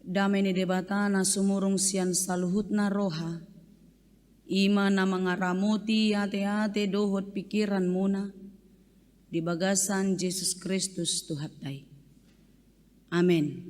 Damai ni debata na sumurung sian saluhut na roha. Ima na mga ramuti ate-ate dohot pikiran muna. Di bagasan Jesus Kristus tuhatay. Amen.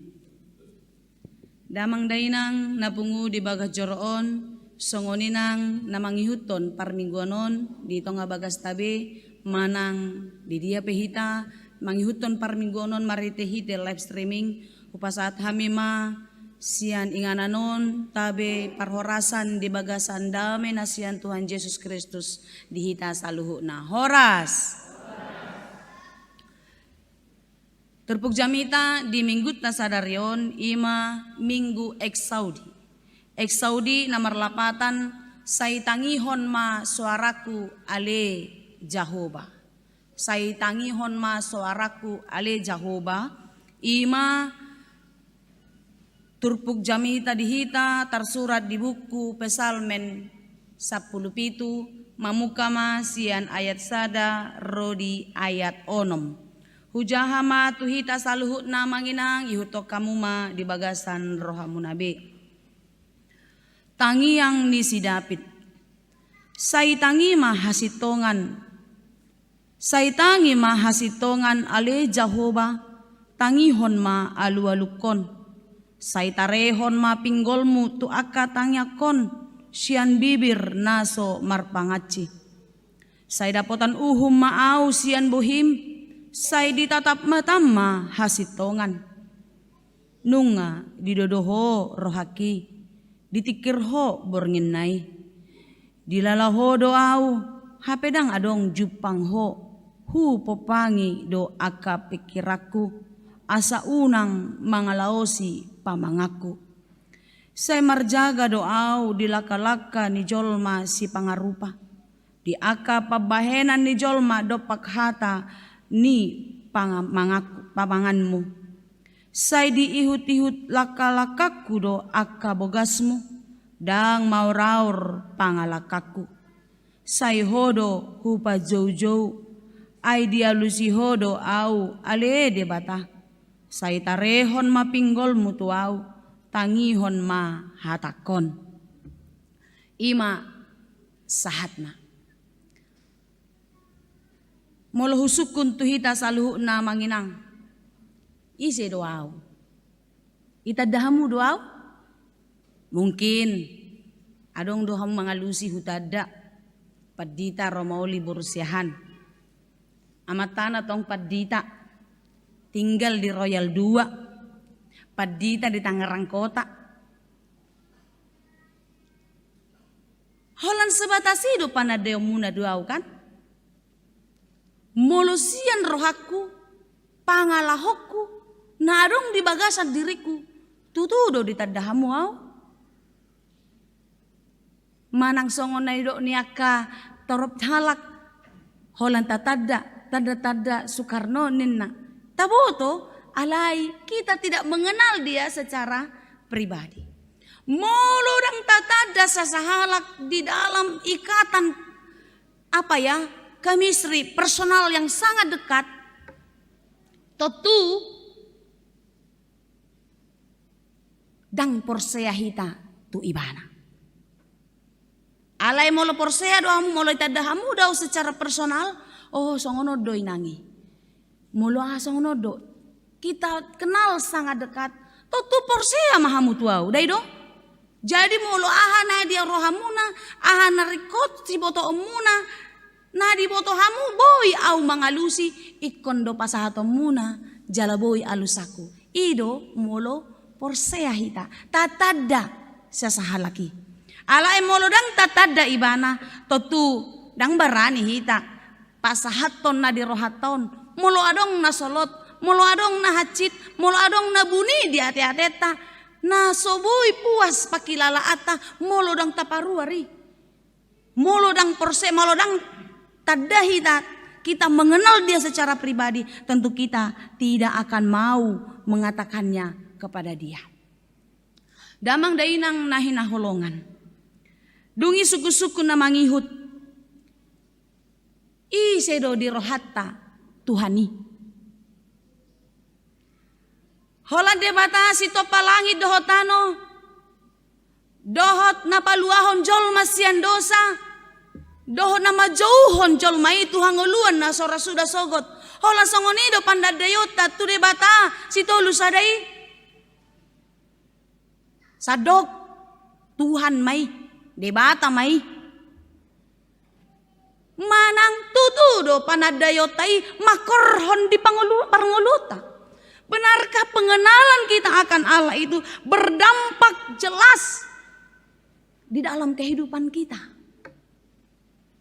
Damang dainang napungu di bagas joroon, songoninang namangihuton parmingguanon, dito nga bagas tabi, manang di dia pehita, mangihuton parmingguanon maritehite live streaming, upasaat hamima, sian ingananon, tabi parhorasan di bagasan dame na sian Tuhan Yesus Kristus dihita saluhu na. Horas! Terpuk jamita di minggut na sadaryon, ima minggu eksaudi. Eksaudi nomor 8, say tangihon ma suaraku ale Jehovah. Say tangihon ma suaraku ale Jehovah. Ima turpuk jamita dihita tersurat di buku Pesalmen 17, mamukama sian ayat sada rodi ayat onom. Hujahama tuhita saluhut na manginang ihutok kamuma di bagasan rohamu nabi. Tangi yang ni si David. Say tangi mahasitongan. Say tangi mahasitongan ale Jehovah. Tangihon ma alu-alukon. Say tarehon ma pinggolmu tu akka tangyakon. Sian bibir naso marpangaci. Say dapotan uhum maau sian bohim. Say ditatap matama hasitongan. Nunga didodoho rohaki. Ditikirho bornginay. Dilalaho doau. Hapedang adong jupangho. Hu popangi do aka pikiraku. Asa unang mangalaosi pamangaku. Say marjaga doau dilaka-laka ni jolma si pangarupa. Di aka pabahenan ni jolma do pakhata ni pamanganmu. Say diihut-ihut laka-lakaku do akka bogasmu. Dang mauraur pangalakaku. Say hodo hupa jau-jau. Ay dialusi hodo au ale debata. Say tarehon mapinggolmu tuau. Tangihon ma hatakon. Ima sahatna. Molo husukun tuhita saluhu na manginang. Ise doaw. Itadahamu doaw? Mungkin. Adong dohamu mga lusi hutada. Padita romauli bursiahan. Amatana tong padita. Tinggal di Royal 2. Padita di Tangerang Kota. Holan sebatasi do panadeo muna doaw kan? Molusian rohaku, pangalahokku, narong di bagasan diriku, tutudo di tadahamu au. Manang songon na ido niaka torop halak, holan tanda Soekarno ninna. Taboto, alai kita tidak mengenal dia secara pribadi. Molodang tatada sasahalak di dalam ikatan chemistry personal yang sangat dekat. Tentu dang porsea hita tu ibana. Alai molo porsea doamu molo itadahamu dau secara personal. Oh songono doi nangi. Molo songono do. Kita kenal sangat dekat. Tentu porsea mahamu tuau. Dai do. Jadi molo ahana dia rohamuna, ahana rikot si boto omuna. Nah di boto hamu boy au mangalusi ikondo pasahato muna jala boy alusaku. Ido molo porsea hita tatada sasahalaki. Alai molo dang tatada ibana totu dang barani hita pasahaton na di rohaton. Molo adong na solot, molo adong na hacit, molo adong na buni di ate-ateta. Na soboy puas pakilala ata molo dang taparuari. Molo dang porsea, molo dang tadahita kita mengenal dia secara pribadi, tentu kita tidak akan mau mengatakannya kepada dia. Damang dainang nahina holongan. Dungi suku-suku na mangihut. Isedo di rohatta Tuhani. Holan debata si topalangi dohotano. Dohot na paluahon jol masian dosa. Dohot na majauhon jol mai Tuhan nguluan na sora sudah sogot. Holan songonido pandadayota tu debata si tolu sadai. Sadok Tuhan mai debata mai. Manang tutudo panadayotai makorhon di panguluta. Benarkah pengenalan kita akan Allah itu berdampak jelas di dalam kehidupan kita?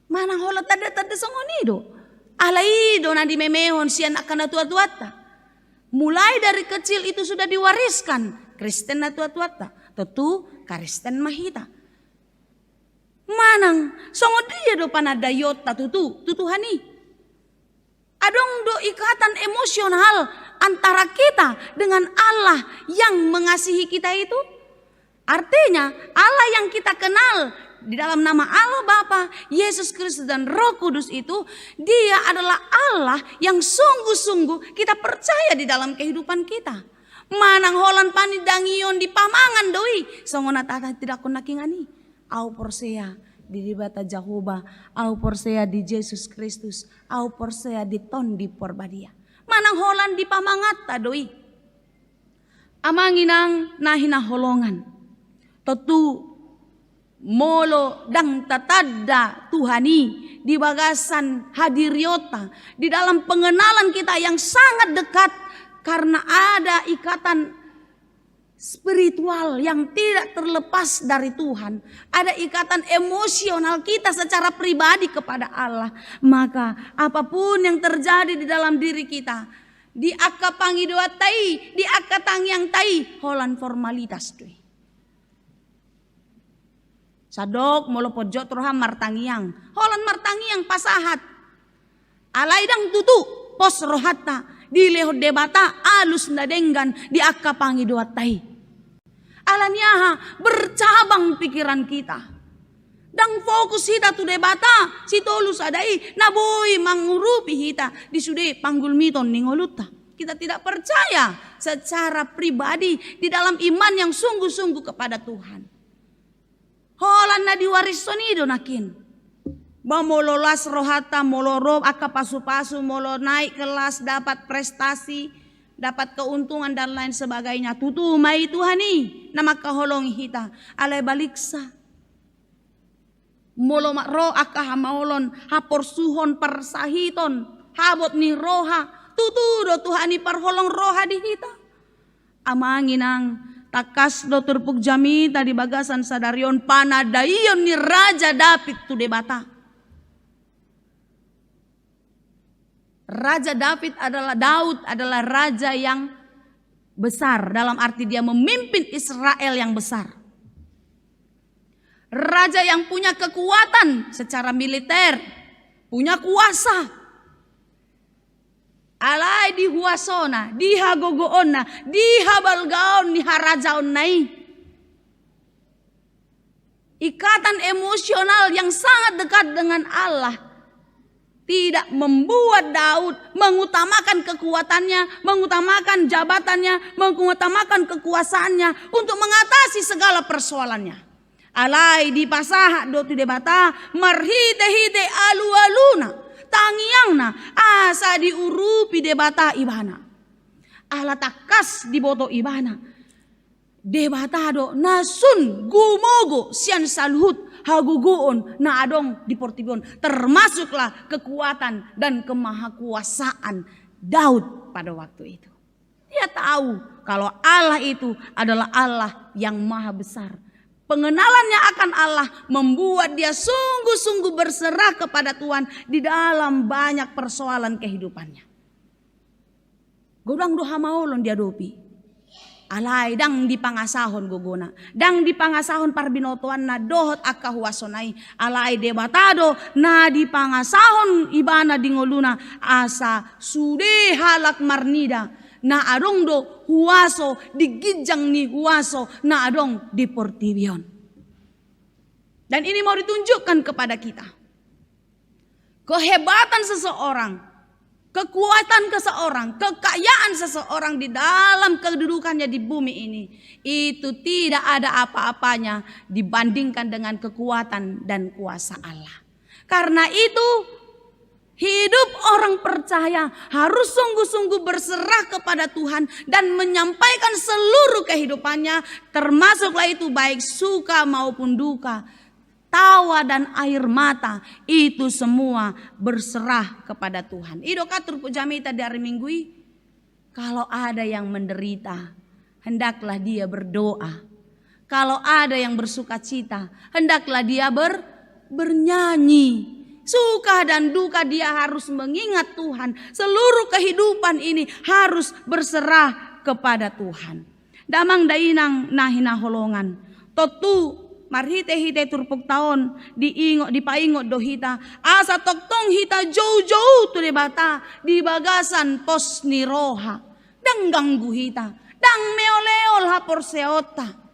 Manang hola tada songonido. Alaido na di memehon sian akan tua-tuata. Mulai dari kecil itu sudah diwariskan. Kristen na tua-tuata. Tentu Kristen mahita. Manang songo dia do panadayota tutuhani. Adong do ikatan emosional antara kita dengan Allah yang mengasihi kita itu. Artinya Allah yang kita kenal di dalam nama Allah Bapa, Yesus Kristus dan Roh Kudus itu, dia adalah Allah yang sungguh-sungguh kita percaya di dalam kehidupan kita. Manang holan pani dangion di pamangan doi, songona tata tidak kunakingani. Au persea di dibata Jehovah, au persea di Yesus Kristus, au persea di ton di porbadia. Manang holan di pamangata doi. Amanginang nahina holongan. Tentu molo dang tatada Tuhani di bagasan hadiriota di dalam pengenalan kita yang sangat dekat karena ada ikatan spiritual yang tidak terlepas dari Tuhan. Ada ikatan emosional kita secara pribadi kepada Allah. Maka apapun yang terjadi di dalam diri kita, di akapangi doa tai, di akatang yang tai, holan formalitas tuh. Sadok molo pojok troha martangiang, holan martangiang pasahat. Alaidang tutu pos rohata. Di lehot debata alus nadenggan di akapangi doa tai. Alaniaha bercabang pikiran kita. Dang fokus hita tu debata si tolus adai naboi mangurupi hita di sude panggul miton ningoluta. Kita tidak percaya secara pribadi di dalam iman yang sungguh-sungguh kepada Tuhan. Holan na diwarisonido nakin. Molo las rohata, molo roh aka pasu-pasu, molo naik kelas, dapat prestasi, dapat keuntungan dan lain sebagainya. Tutu mai Tuhani, nama kaholong hita, alai baliksa. Molo mak roh aka hamaolon, hapor suhon persahiton, habot ni roha, tutu do Tuhani parholong roha di hita. Amanginang takas do turpuk jami tadi bagasan sadarion panadayon ni Raja David tu debata. Raja Daud adalah raja yang besar dalam arti dia memimpin Israel yang besar. Raja yang punya kekuatan secara militer, punya kuasa. Alai di huasona, di hagogoona, di habalgaon, di harajaon nai. Ikatan emosional yang sangat dekat dengan Allah tidak membuat Daud mengutamakan kekuatannya, mengutamakan jabatannya, mengutamakan kekuasaannya untuk mengatasi segala persoalannya. Alai di pasaha do tu debata marhide-hide alu-aluna tangiangna asa diurupi debata ibana. Ala takas di boto ibana. Debata do nasun gumogo sian salhut haguguon na adong di portibion, termasuklah kekuatan dan kemahakuasaan Daud pada waktu itu. Dia tahu kalau Allah itu adalah Allah yang maha besar. Pengenalannya akan Allah membuat dia sungguh-sungguh berserah kepada Tuhan di dalam banyak persoalan kehidupannya. Godang doha maulon dia dopi. Alai dang di pangasahon gogona, dang di pangasahon parbinotoan na dohot akka huasonai, alai debatado na di pangasahon ibana dingoluna asa sude halak marnida na adong do huaso di gijang ni huaso na adong di portibion. Dan ini mau ditunjukkan kepada kita. Kehebatan seseorang, kekuatan seseorang, kekayaan seseorang di dalam kedudukannya di bumi ini, itu tidak ada apa-apanya dibandingkan dengan kekuatan dan kuasa Allah. Karena itu hidup orang percaya harus sungguh-sungguh berserah kepada Tuhan dan menyampaikan seluruh kehidupannya, termasuklah itu baik suka maupun duka, tawa dan air mata, itu semua berserah kepada Tuhan. Ido katur pujamita dari minggui, kalau ada yang menderita, hendaklah dia berdoa. Kalau ada yang bersuka cita, hendaklah dia bernyanyi. Suka dan duka dia harus mengingat Tuhan. Seluruh kehidupan ini harus berserah kepada Tuhan. Damang dainang nahina holongan. Totu marhite-hite turpuk taon dipaingot dohita. Asa toktong hita jauh-jauh tu debata di bagasan pos niroha. Dang ganggu hita. Dang meoleol hapor seota.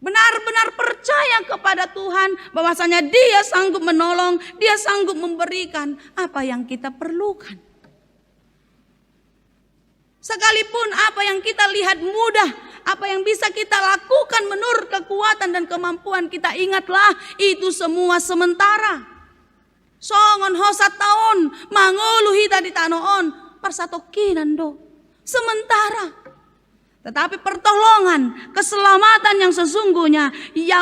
Benar-benar percaya kepada Tuhan bahwasanya Dia sanggup menolong, Dia sanggup memberikan apa yang kita perlukan. Sekalipun apa yang kita lihat mudah, apa yang bisa kita lakukan menurut kekuatan dan kemampuan kita, ingatlah itu semua sementara. Songon hosat taon, mangulu hita di tanoon, persatokinan do, sementara. Tetapi pertolongan, keselamatan yang sesungguhnya,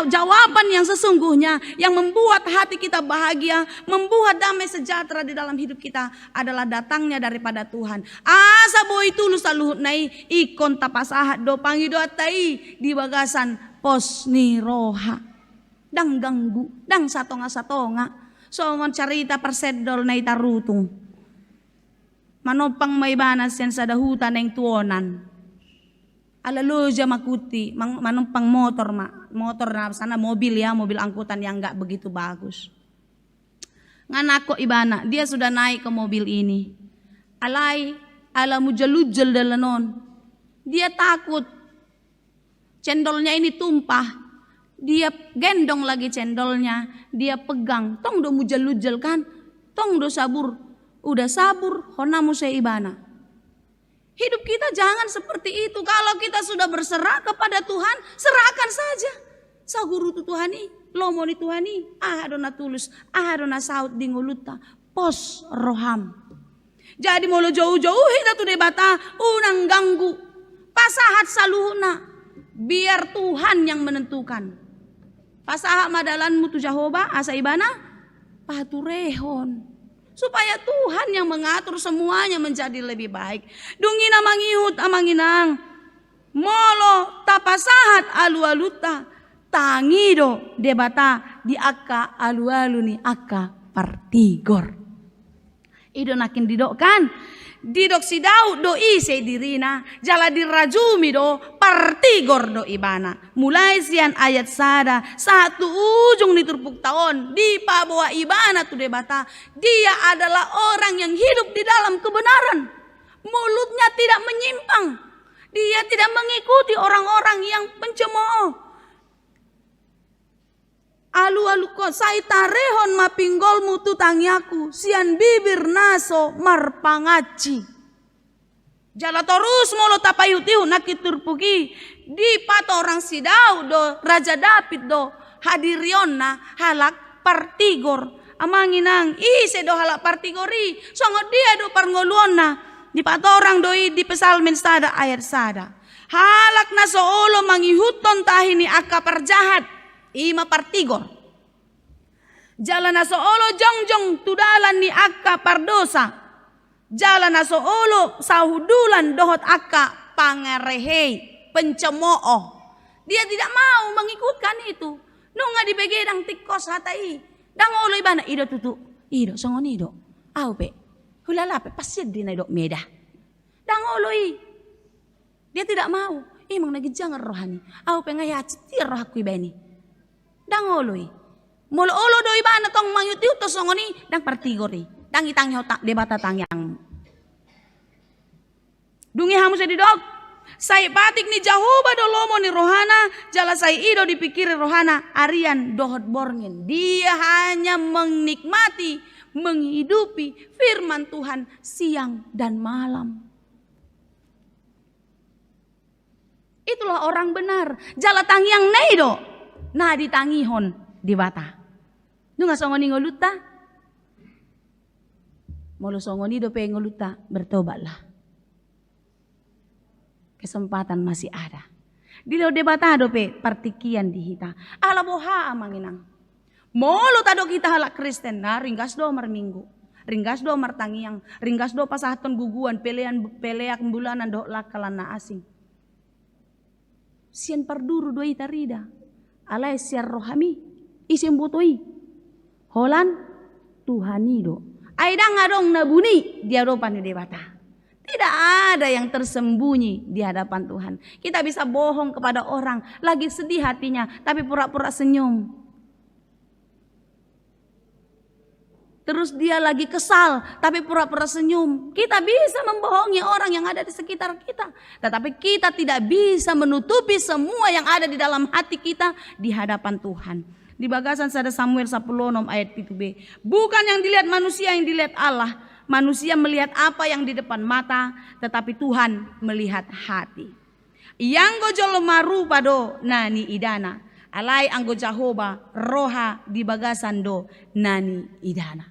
jawaban yang sesungguhnya yang membuat hati kita bahagia, membuat damai sejahtera di dalam hidup kita adalah datangnya daripada Tuhan. Asa boy tulus saluhut nai ikon tapasahat do pangido atai di bagasan pos niroha. Dang ganggu, dang satonga-satonga. Songon carita persedol nai tarutung. Manopang may banas yan sa dahutan ng tuonan. Alaluja makuti, manumpang motor na sana mobil ya, mobil angkutan yang enggak begitu bagus. Nganako ibana, dia sudah naik ke mobil ini. Ala mujalujal dalanon. Dia takut cendolnya ini tumpah. Dia gendong lagi cendolnya, dia pegang. Tong do mujalujal kan, tong do sabur. Udah sabur, honamu saya ibana. Hidup kita jangan seperti itu. Kalau kita sudah berserah kepada Tuhan, serahkan saja. Saguru tu Tuhani, lomoni Tuhani, ahadona tulus, ahadona saut dinguluta, pos roham. Jadi molo jauh-jauh hita tu debata, unang ganggu, pasahat saluhuna, biar Tuhan yang menentukan. Pasahat madalanmu tu Jehovah, asa ibana, paturehon. Supaya Tuhan yang mengatur semuanya menjadi lebih baik. Dungina mangihut amanginang. Molo tapasahat alu-aluta. Tangido debata di akka alu-alu ni akka partigor. Ido nakin didok kan. Didok si Daud do ise dirina. Jala dirajumi do partigor do ibana. Mulai sian ayat sada. Satu ujung diturpuk tahun. Di pabawa ibana tu debata. Dia adalah orang yang hidup di dalam kebenaran. Mulutnya tidak menyimpang. Dia tidak mengikuti orang-orang yang pencemooh. Alu-alu ko say tarehon mapinggolmu tutangyaku sian bibir naso marpangaci. Jala terus molo tapayutihu nakiturpuki di pato orang si Daud do Raja David do hadirionna halak partigor amanginang ise do halak partigori songo dia do parngoluonna di pato orang doi di pesalmen sada ayat sada halak na soolo mangihuton tahini akka parjahat ima partigor. Jalan na soolo jongjong tudalan ni akka pardosa. Jalan na soolo sahudulan dohot akka pangarehei pencemooh. Dia tidak mau mengikutkan itu. Nunga di begedang tikos hatai. Dangolo ibana ido tutu. Ido songon ido. Aupe. Hulalape pasid di na ido meda. Dangolo i. Dia tidak mau. Imang nagijangan rohani. Aupe ngayat setir roh aku ibani. Dangoloy. Molo-olo do ibana tong mangyutiw to songoni dang partigori. Dang itang hota debata tangyang. Dungi hamu sa didog. Say patik ni Jehovah do lomo ni rohana, jala say ido dipikiri rohana arian dohot borngin. Dia hanya menikmati, menghidupi firman Tuhan siang dan malam. Itulah orang benar. Jala tangiang neido, nah ditangihon di bata. Nunga songoni ngoluta, molo songoni do pe ngoluta, bertobatlah. Kesempatan masih ada. Di lo debata do pe partikian di hita. Ala boha amanginang. Molo tado kita halak Kristen, nah ringgas do mar minggu. Ringgas do mar tangiang, ringgas do pasahaton guguan, peleak bulanan do lakalana asing. Sian parduru do ita rida. Alai siar rohami, isim butoi. Holan Tuhani do. Aida ngadong nabuni dia ropan di debata. Tidak ada yang tersembunyi di hadapan Tuhan. Kita bisa bohong kepada orang, lagi sedih hatinya, tapi pura-pura senyum. Terus dia lagi kesal, tapi pura-pura senyum. Kita bisa membohongi orang yang ada di sekitar kita. Tetapi kita tidak bisa menutupi semua yang ada di dalam hati kita di hadapan Tuhan. Di bagasan sada Samuel 10 ayat 7b. Bukan yang dilihat manusia yang dilihat Allah. Manusia melihat apa yang di depan mata, tetapi Tuhan melihat hati. Yang gojol maru pado nani idana. Alai anggo Jahoba roha di bagasan do nani idana.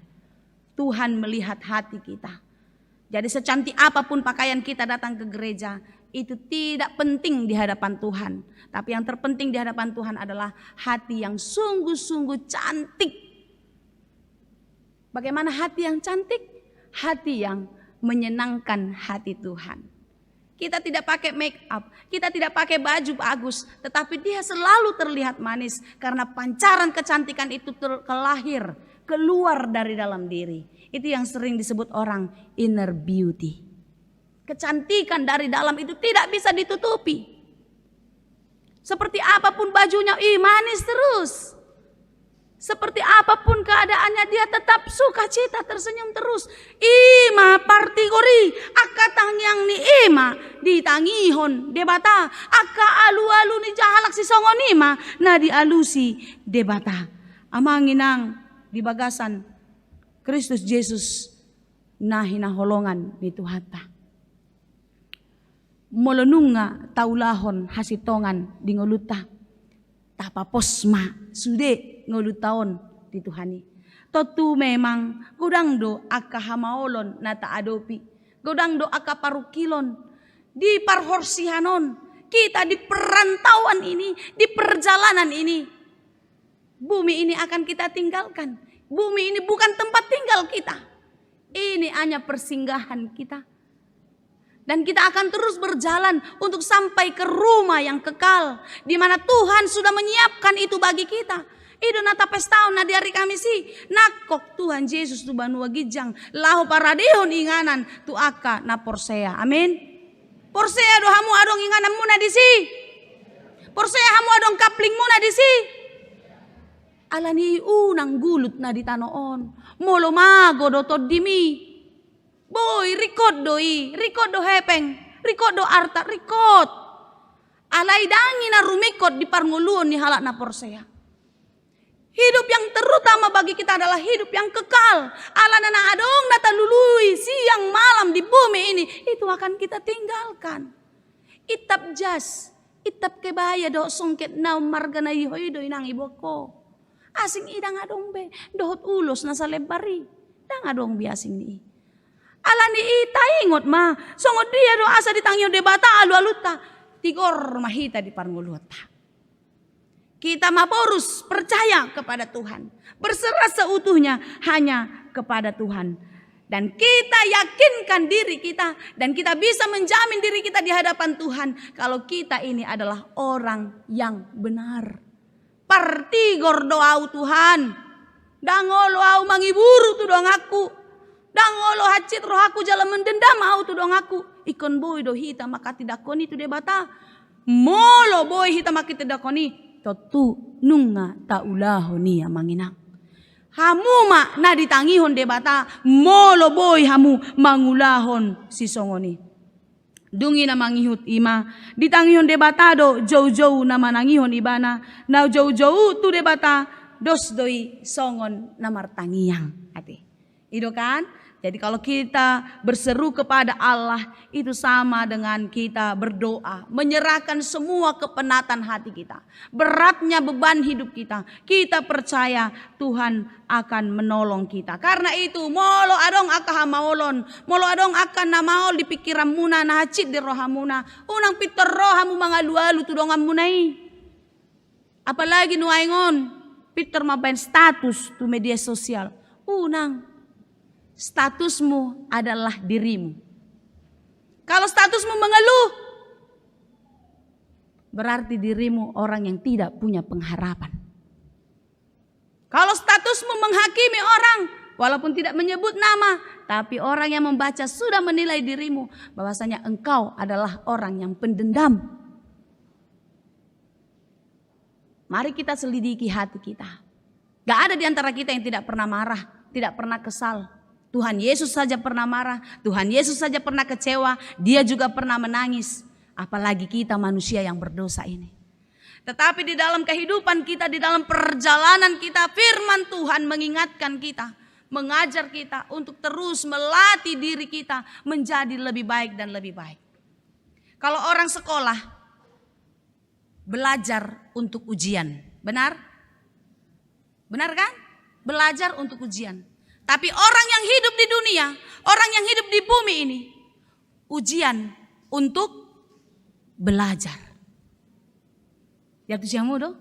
Tuhan melihat hati kita. Jadi secantik apapun pakaian kita datang ke gereja, itu tidak penting di hadapan Tuhan. Tapi yang terpenting di hadapan Tuhan adalah hati yang sungguh-sungguh cantik. Bagaimana hati yang cantik? Hati yang menyenangkan hati Tuhan. Kita tidak pakai make up, kita tidak pakai baju bagus, tetapi dia selalu terlihat manis karena pancaran kecantikan itu terlahir keluar dari dalam diri. Itu yang sering disebut orang inner beauty. Kecantikan dari dalam itu tidak bisa ditutupi. Seperti apapun bajunya, manis terus. Seperti apapun keadaannya, dia tetap sukacita, tersenyum terus. Ima partigori, akatang yang ni ima ditangihon debata, aka alu-alu ni jahalak si songonima na dialusi debata. Amanginang di bagasan Kristus Yesus na hinaholongan ni Tuhata. Molonunga taulahon hasitongan di ngoluta. Tapaposma sude ngolutaon di Tuhani. Totu memang godang do aka hamaolon na taadopi. Godang do aka parukilon. Di parhorsihanon. Kita di perantauan ini, di perjalanan ini. Bumi ini akan kita tinggalkan. Bumi ini bukan tempat tinggal kita. Ini hanya persinggahan kita. Dan kita akan terus berjalan untuk sampai ke rumah yang kekal. Di mana Tuhan sudah menyiapkan itu bagi kita. Itu nata pestaon na di hari Kamisi. Nakok Tuhan Yesus tu banua gijang. Lahu paradihon inganan tu aka na porsea. Amin. Porsea do hamu adong inganan muna di si. Porsea hamu adong kapling muna di si. Alani unang gulut na di tanoon. Molo mago do todimi. Boy, rikod do hepeng, rikod do arta, rikod. Alay dangi na rumikod di parnguluon ni halak na porsea. Hidup yang terutama bagi kita adalah hidup yang kekal. Ala na adong natalului siang malam di bumi ini, itu akan kita tinggalkan. Itap jas, itap kebaya do songket na marga na ihoy do inang iboko. Asing idang adong be, dohot ulos na sa lebari. Dang adong biasing ni. Alan ni ita ingot ma. Songod dia do asa ditangyo debata alu-aluta. Tigor mahita di parnguluta. Kita maporus percaya kepada Tuhan. Berserah seutuhnya hanya kepada Tuhan. Dan kita yakinkan diri kita. Dan kita bisa menjamin diri kita di hadapan Tuhan. Kalau kita ini adalah orang yang benar. Partigor doau Tuhan. Dangolo au mangiburu tu doang aku. Dangolo hacit roh aku jalan mendendam au tu dong aku. Ikon boy do hita maka tidak koni tu debata. Molo boy hita maka tidak koni. Totu nunga taulahoni amanginang. Hamu ma na ditangihon debata. Molo boy hamu mangulahon si songoni. Dungi na mangihut ima. Ditangihon debata do jauh-jauh na manangihon ibana. Na jauh-jauh tu debata. Dos doi songon na martangiyang. Ati. Itu kan? Jadi kalau kita berseru kepada Allah, itu sama dengan kita berdoa, menyerahkan semua kepenatan hati kita, beratnya beban hidup kita. Kita percaya Tuhan akan menolong kita. Karena itu, molo adong aka hamaolon, molo adong akan namaol di pikiran muna, nahacit di rohamuna, unang pitor rohamu mangalu-alu tudongan munai. Apalagi nuaingon, pitor mabain status tu media sosial, unang. Statusmu adalah dirimu. Kalau statusmu mengeluh, berarti dirimu orang yang tidak punya pengharapan. Kalau statusmu menghakimi orang, walaupun tidak menyebut nama, tapi orang yang membaca sudah menilai dirimu bahwasanya engkau adalah orang yang pendendam. Mari kita selidiki hati kita. Gak ada di antara kita yang tidak pernah marah, tidak pernah kesal. Tuhan Yesus saja pernah marah, Tuhan Yesus saja pernah kecewa, dia juga pernah menangis. Apalagi kita manusia yang berdosa ini. Tetapi di dalam kehidupan kita, di dalam perjalanan kita, firman Tuhan mengingatkan kita, mengajar kita untuk terus melatih diri kita menjadi lebih baik dan lebih baik. Kalau orang sekolah, belajar untuk ujian, benar? Benar kan? Belajar untuk ujian. Tapi orang yang hidup di dunia, orang yang hidup di bumi ini, ujian untuk belajar. Ya tu siang mudo.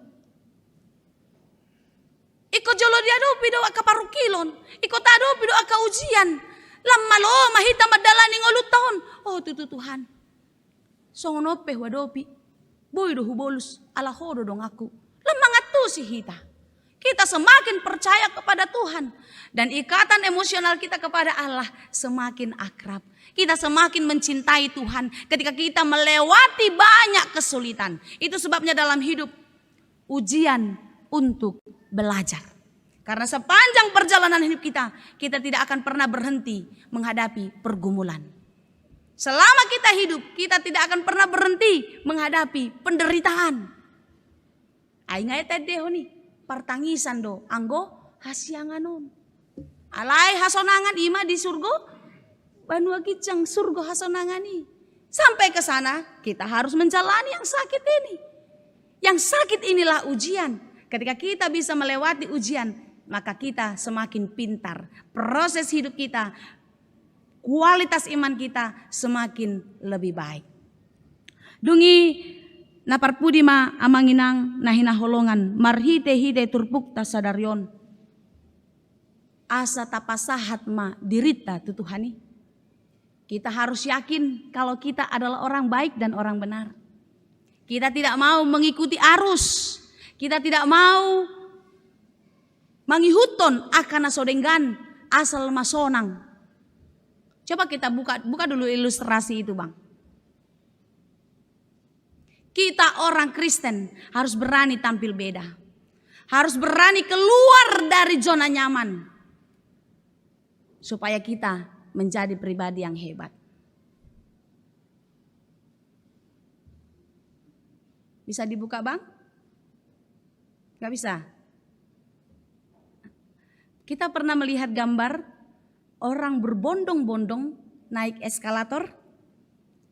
Iko jolo dia do pido aka parukilon, iko tado pido aka ujian. Lama lo mahita madalani ngolu tahun. Oh Tuhan. Songonope wadopi. Boy do hubolus ala hodo dong aku. Lemangatu si hita. Kita semakin percaya kepada Tuhan. Dan ikatan emosional kita kepada Allah semakin akrab. Kita semakin mencintai Tuhan ketika kita melewati banyak kesulitan. Itu sebabnya dalam hidup ujian untuk belajar. Karena sepanjang perjalanan hidup kita, kita tidak akan pernah berhenti menghadapi pergumulan. Selama kita hidup, kita tidak akan pernah berhenti menghadapi penderitaan. Aingai tadi nih. Pertangisan do, anggo hasianganon. Alai hasonangan ima di surga, banua kicang surga hasonangani. Sampai ke sana kita harus menjalani yang sakit ini. Yang sakit inilah ujian. Ketika kita bisa melewati ujian, maka kita semakin pintar. Proses hidup kita, kualitas iman kita semakin lebih baik. Dungi naparpudi ma amanginang nahina holongan marhite hide turpuk tasadarion asa tapasahat ma dirita tutuhani. Kita harus yakin kalau kita adalah orang baik dan orang benar. Kita tidak mau mengikuti arus, kita tidak mau mangihuton akan asodenggan asal masonang. Coba kita buka dulu ilustrasi itu, Bang. Kita orang Kristen harus berani tampil beda. Harus berani keluar dari zona nyaman. Supaya kita menjadi pribadi yang hebat. Bisa dibuka, Bang? Gak bisa? Kita pernah melihat gambar orang berbondong-bondong naik eskalator.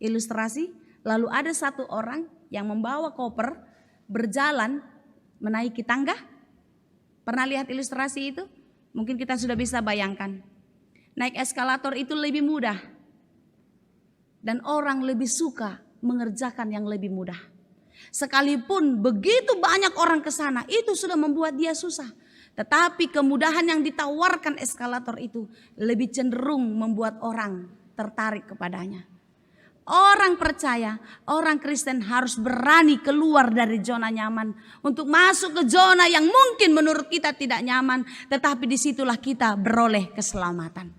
Ilustrasi. Lalu ada satu orang yang membawa koper berjalan menaiki tangga. Pernah lihat ilustrasi itu? Mungkin kita sudah bisa bayangkan. Naik eskalator itu lebih mudah. Dan orang lebih suka mengerjakan yang lebih mudah. Sekalipun begitu banyak orang ke sana, itu sudah membuat dia susah. Tetapi kemudahan yang ditawarkan eskalator itu lebih cenderung membuat orang tertarik kepadanya. Orang percaya, orang Kristen harus berani keluar dari zona nyaman untuk masuk ke zona yang mungkin menurut kita tidak nyaman, tetapi disitulah kita beroleh keselamatan.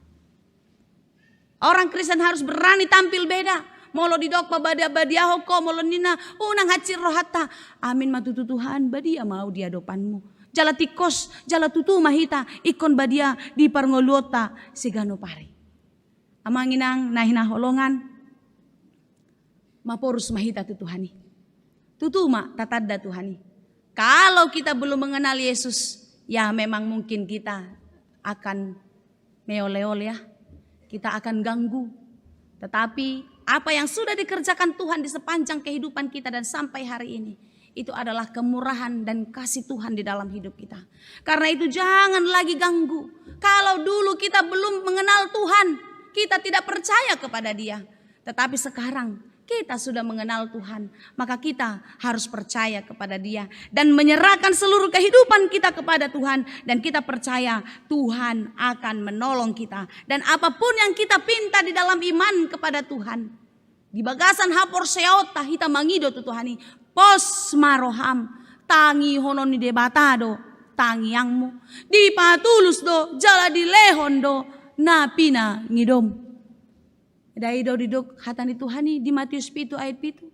Orang Kristen harus berani tampil beda. Molo didok badia badiaho ko molo nina unang hacir rohata. Amin matutu Tuhan badia mau di hadapanmu. Jala tikos, jala tutu mahita ikon badia di parngolota sigano pare. Amanginang nahina holongan. Maporus mahita tu Tuhani. Tutuma tatadda Tuhani. Kalau kita belum mengenal Yesus, ya memang mungkin kita akan meole-ole ya. Kita akan ganggu. Tetapi apa yang sudah dikerjakan Tuhan di sepanjang kehidupan kita dan sampai hari ini, itu adalah kemurahan dan kasih Tuhan di dalam hidup kita. Karena itu jangan lagi ganggu. Kalau dulu kita belum mengenal Tuhan, kita tidak percaya kepada Dia. Tetapi sekarang kita sudah mengenal Tuhan, maka kita harus percaya kepada Dia dan menyerahkan seluruh kehidupan kita kepada Tuhan, dan kita percaya Tuhan akan menolong kita. Dan apapun yang kita pinta di dalam iman kepada Tuhan, di bagasan hapor seota hita mangido tu Tuhani, pos maroham tangi hononi debatado tangi yangmu di patulus do jala di lehon do napina ngidom. Daido didok hatani Tuhani di Matius 7 ayat 7.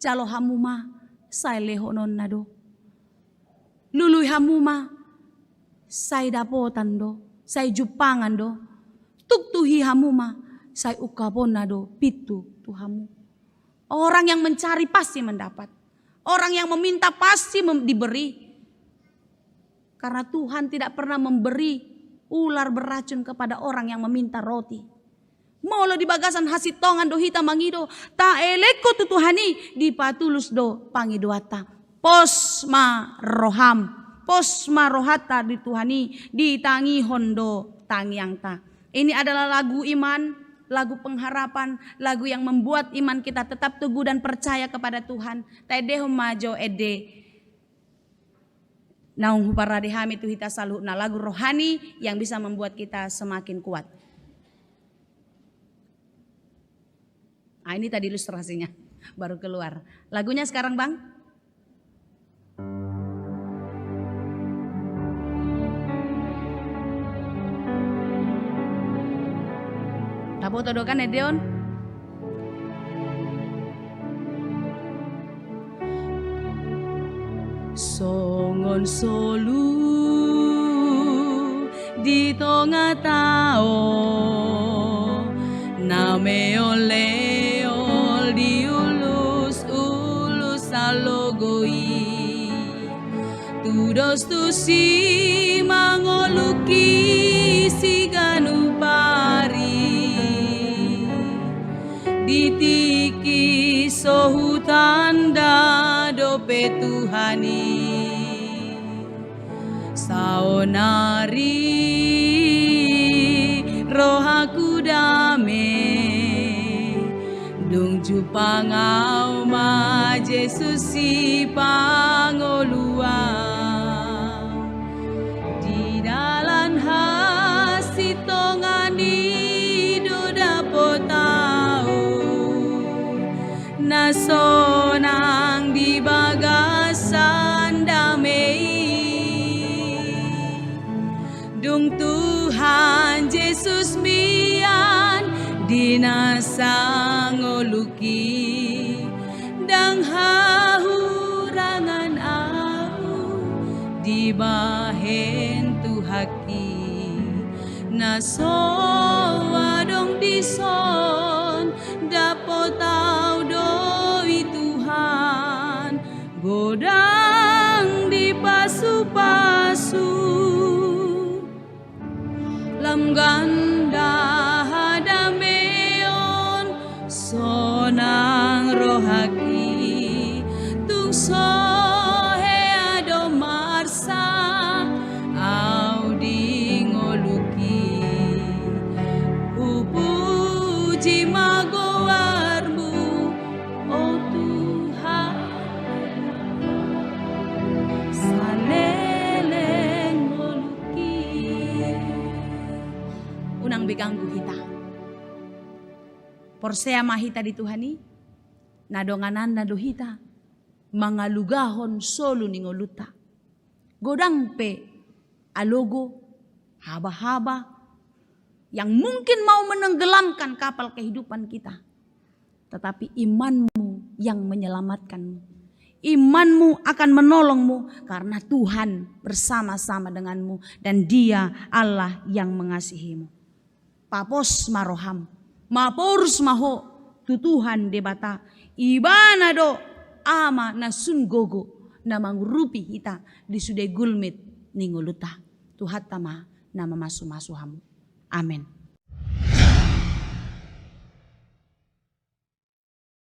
Jalo hamuma sai lehonon nado. Lului hamuma sai dapotan do, sai jupangan do. Tuktuhi hamuma sai ukapon nado pitu tuhamu. Orang yang mencari pasti mendapat. Orang yang meminta pasti diberi. Karena Tuhan tidak pernah memberi ular beracun kepada orang yang meminta roti. Molo di bagasan hasitongan do hita mangido ta eleko tu Tuhani di patulus do pangidoata posma rohata di Tuhani di tangi hondo tangiangta. Ini adalah lagu iman, lagu pengharapan, lagu yang membuat iman kita tetap teguh dan percaya kepada Tuhan. Taedeho majo ede naung huparadehami tu hita saluh, nah lagu rohani yang bisa membuat kita semakin kuat. Nah, ini tadi ilustrasinya baru keluar. Lagunya sekarang Bang. Tapo todokan Edeon. Songon solu di tonga tao nameole logoi tudos tu si mangoluki si ganupari ditiki sohutanda dope Tuhani saonari rohaku dame dung jupangau ma Jesus si pangolua di dalam hasitongani do dapotau nasonang di bagasan damai dung Tuhan Yesus mian dinasang oluki dang hahurangan au di bahen tu haki naso wadong dison dapotau doi Tuhan godang di pasu-pasu lam ganda sonang rohaki tung sohe ado marsa au dingoluki upuji magowarmu oh Tuhan saleleng ngoluki unang biganggu kita porsea mahita di Tuhani nadonganan nadohita mangalugahon solu ningoluta godang pe alogo haba-haba yang mungkin mau menenggelamkan kapal kehidupan kita, tetapi imanmu yang menyelamatkanmu, imanmu akan menolongmu karena Tuhan bersama-sama denganmu dan Dia Allah yang mengasihimu. Papos maroham mapors maho tu Tuhan debata ibana do ama na sun gogo na mangurupi hita di sude gulmit ninguluta tuhat tama na mamasu-masu hamu. Amin.